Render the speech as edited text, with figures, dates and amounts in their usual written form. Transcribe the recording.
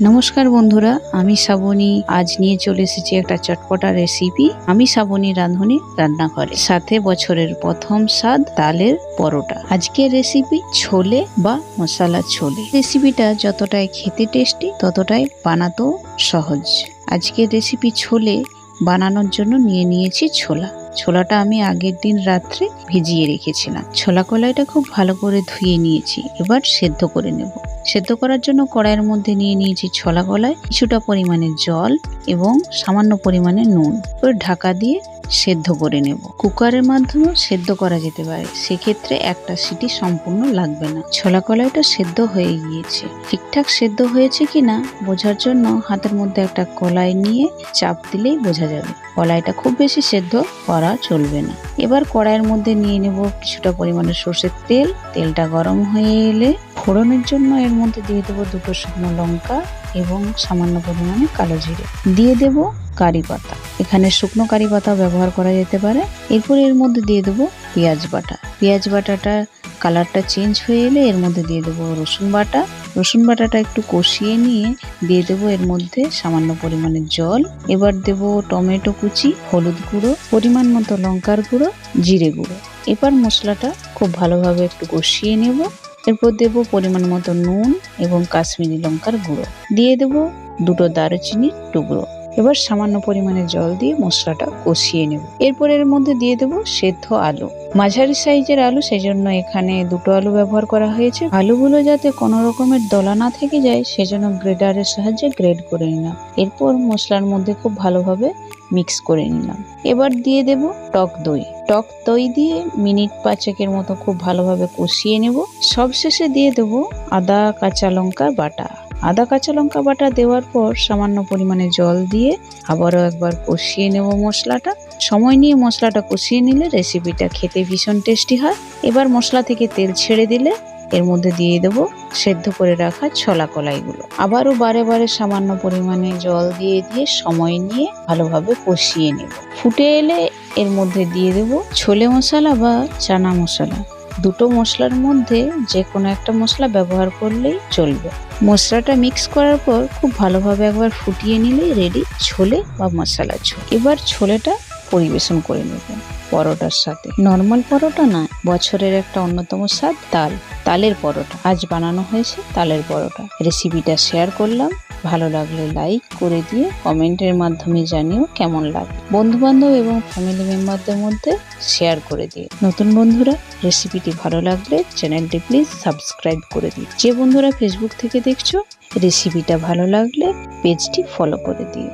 নমস্কার বন্ধুরা, আমি শ্রাবণী। আজ নিয়ে চলে এসেছি একটা চটপটা রেসিপি। আমি শ্রাবণী রাঁধুনি রান্নাঘরে, সাথে বছরের প্রথম স্বাদ তালের পরোটা। আজকের রেসিপি ছোলে বা মশলা ছোলে। রেসিপিটা যতটাই খেতে টেস্টি ততটাই বানাতেও সহজ। আজকের রেসিপি ছোলে বানানোর জন্য নিয়েছি ছোলাটা আমি আগের দিন রাত্রে ভিজিয়ে রেখেছিলাম। ছোলা কলাইটা খুব ভালো করে ধুয়ে নিয়েছি। এবার সেদ্ধ করে নেব। সেদ্ধ করার জন্য কড়াইয়ের মধ্যে নিয়েছি ছোলা কলাই, কিছুটা পরিমাণে জল এবং সামান্য পরিমাণে নুন। এবার ঢাকা দিয়ে সেদ্ধ করে নেব। কুকারের মাধ্যমেও সেদ্ধ করা যেতে পারে, সেক্ষেত্রে একটা সিটি সম্পূর্ণ লাগবে না। ছোলা কলাইটা সেদ্ধ হয়ে গিয়েছে। ঠিকঠাক সেদ্ধ হয়েছে কিনা বোঝার জন্য হাতের মধ্যে একটা কলাই নিয়ে চাপ দিলেই বোঝা যাবে। কলাইটা খুব বেশি সেদ্ধ করা চলবে না। এবার কড়াইয়ের মধ্যে নিয়ে নেব কিছুটা পরিমাণে সর্ষের তেল। তেলটা গরম হয়ে এলে ফোড়নের জন্য এর মধ্যে দিয়ে দেবো দুটো শুকনো লঙ্কা এবং সামান্য পরিমাণে কালো জিরে। দিয়ে দেব কারি পাতা, এখানে শুকনো কারি পাতা ব্যবহার করা যেতে পারে। এরপর এর মধ্যে দিয়ে দেবো পেঁয়াজ বাটা। পেঁয়াজ বাটাটা কালারটা চেঞ্জ হয়ে এলে এর মধ্যে দিয়ে দেবো রসুন বাটা। রসুন বাটাটা একটু কষিয়ে নিয়ে দিয়ে দেবো এর মধ্যে সামান্য পরিমাণে জল। এবার দেব টমেটো কুচি, হলুদ গুঁড়ো, পরিমাণ মতো লঙ্কার গুঁড়ো, জিরে গুঁড়ো। এবার মশলাটা খুব ভালোভাবে একটু কষিয়ে নেব। এরপর দেব পরিমাণ মতো নুন এবং কাশ্মীরি লঙ্কার গুঁড়ো। দিয়ে দেব দুটো দারুচিনির টুকরো। এবার সামান্য পরিমাণে জল দিয়ে মশলাটা কষিয়ে নেব। এরপর এর মধ্যে দিয়ে দেব সেদ্ধ আলু। মাঝারি সাইজের আলু, সেই জন্য এখানে দুটো আলু ব্যবহার করা হয়েছে। আলুগুলো যাতে কোনো রকমের দলা না থেকে যায় সেজন্য গ্রেটারের সাহায্যে গ্রেড করে নিলাম। এরপর মশলার মধ্যে খুব ভালোভাবে মিক্স করে নিলাম। এবার দিয়ে দেব টক দই দিয়ে মিনিট 5 মতো খুব ভালোভাবে কষিয়ে নেব। সবশেষে দিয়ে দেব আদা কাঁচা লঙ্কা বাটা। আদা কাঁচা লঙ্কা বাটা দেওয়ার পর সামান্য পরিমাণে জল দিয়ে আবারও একবার কষিয়ে নেব মশলাটা। সময় নিয়ে মশলাটা কষিয়ে নিলে রেসিপিটা খেতে ভীষণ টেস্টি হয়। এবার মশলা থেকে তেল ছেড়ে দিলে এর মধ্যে দিয়ে দেবো সেদ্ধ করে রাখা ছোলা কলাইগুলো। আবারও বারে সামান্য পরিমাণে জল দিয়ে সময় নিয়ে ভালোভাবে কষিয়ে নেব। ফুটে এলে এর মধ্যে দিয়ে দেব ছোলে মশলা বা চানা মশলা। দুটো মশলার মধ্যে যে কোনো একটা মশলা ব্যবহার করলেই চলবে। মশলাটা মিক্স করার পর খুব ভালোভাবে একবার ফুটিয়ে নিলেই রেডি ছোলে বা মশলা ছোলে। এবার ছোলেটা পরিবেশন করে নেব পরোটার সাথে। নর্মাল পরোটা না, বছরের একটা অন্যতম স্বাদ তালের পরোটা। আজ বানানো হয়েছে তালের পরোটা। রেসিপিটা শেয়ার করলাম। ভালো লাগলে লাইক করে দিয়ে কমেন্টের মাধ্যমে জানিও কেমন লাগে। বন্ধু বান্ধব এবং ফ্যামিলি মেম্বারদের মধ্যে শেয়ার করে দিয়ে। নতুন বন্ধুরা রেসিপিটি ভালো লাগলে চ্যানেলটি প্লিজ সাবস্ক্রাইব করে দিও। যে বন্ধুরা ফেসবুক থেকে দেখছো, রেসিপিটা ভালো লাগলে পেজটি ফলো করে দিও।